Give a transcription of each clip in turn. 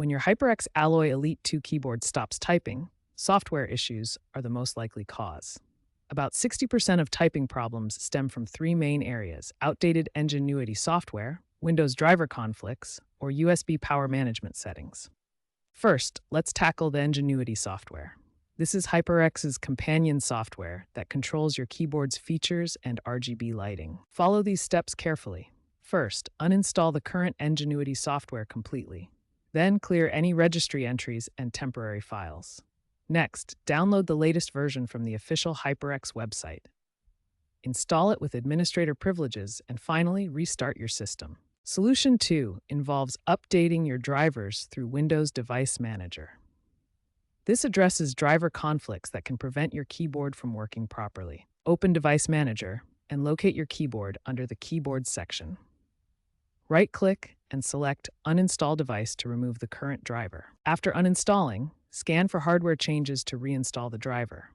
When your HyperX Alloy Elite 2 keyboard stops typing, software issues are the most likely cause. About 60% of typing problems stem from three main areas: outdated Ingenuity software, Windows driver conflicts, or USB power management settings. First, let's tackle the Ingenuity software. This is HyperX's companion software that controls your keyboard's features and RGB lighting. Follow these steps carefully. First, uninstall the current Ingenuity software completely. Then clear any registry entries and temporary files. Next, download the latest version from the official HyperX website. Install it with administrator privileges and finally restart your system. Solution 2 involves updating your drivers through Windows Device Manager. This addresses driver conflicts that can prevent your keyboard from working properly. Open Device Manager and locate your keyboard under the Keyboard section. Right-click and select Uninstall Device to remove the current driver. After uninstalling, scan for hardware changes to reinstall the driver.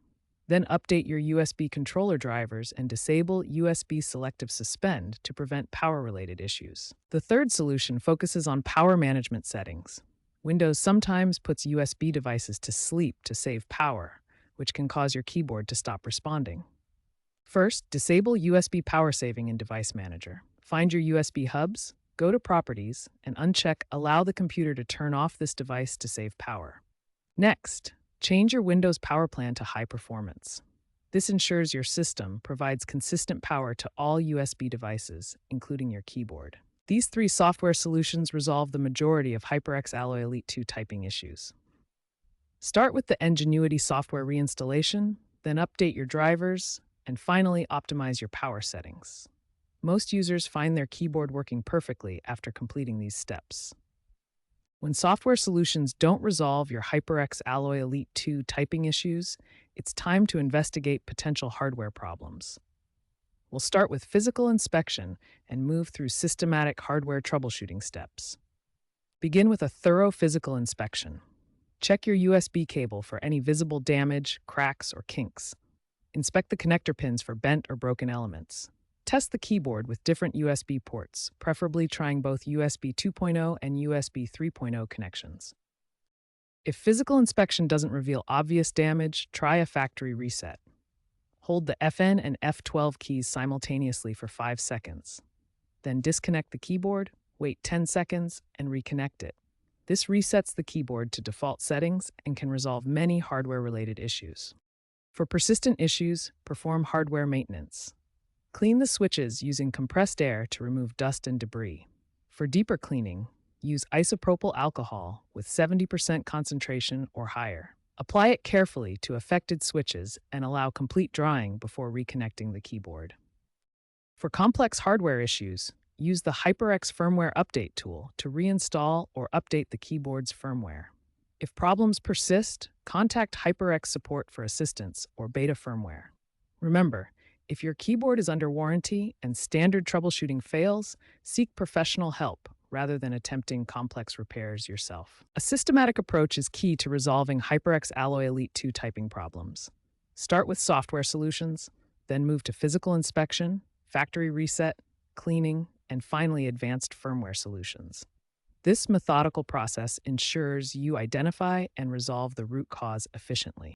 Then update your USB controller drivers and disable USB Selective Suspend to prevent power-related issues. The third solution focuses on power management settings. Windows sometimes puts USB devices to sleep to save power, which can cause your keyboard to stop responding. First, disable USB power saving in Device Manager. Find your USB hubs, go to Properties, and uncheck Allow the computer to turn off this device to save power. Next, change your Windows power plan to high performance. This ensures your system provides consistent power to all USB devices, including your keyboard. These three software solutions resolve the majority of HyperX Alloy Elite 2 typing issues. Start with the Ingenuity software reinstallation, then update your drivers, and finally optimize your power settings. Most users find their keyboard working perfectly after completing these steps. When software solutions don't resolve your HyperX Alloy Elite 2 typing issues, it's time to investigate potential hardware problems. We'll start with physical inspection and move through systematic hardware troubleshooting steps. Begin with a thorough physical inspection. Check your USB cable for any visible damage, cracks, or kinks. Inspect the connector pins for bent or broken elements. Test the keyboard with different USB ports, preferably trying both USB 2.0 and USB 3.0 connections. If physical inspection doesn't reveal obvious damage, try a factory reset. Hold the FN and F12 keys simultaneously for 5 seconds. Then disconnect the keyboard, wait 10 seconds, and reconnect it. This resets the keyboard to default settings and can resolve many hardware-related issues. For persistent issues, perform hardware maintenance. Clean the switches using compressed air to remove dust and debris. For deeper cleaning, use isopropyl alcohol with 70% concentration or higher. Apply it carefully to affected switches and allow complete drying before reconnecting the keyboard. For complex hardware issues, use the HyperX Firmware Update tool to reinstall or update the keyboard's firmware. If problems persist, contact HyperX support for assistance or beta firmware. Remember, if your keyboard is under warranty and standard troubleshooting fails, seek professional help rather than attempting complex repairs yourself. A systematic approach is key to resolving HyperX Alloy Elite 2 typing problems. Start with software solutions, then move to physical inspection, factory reset, cleaning, and finally advanced firmware solutions. This methodical process ensures you identify and resolve the root cause efficiently.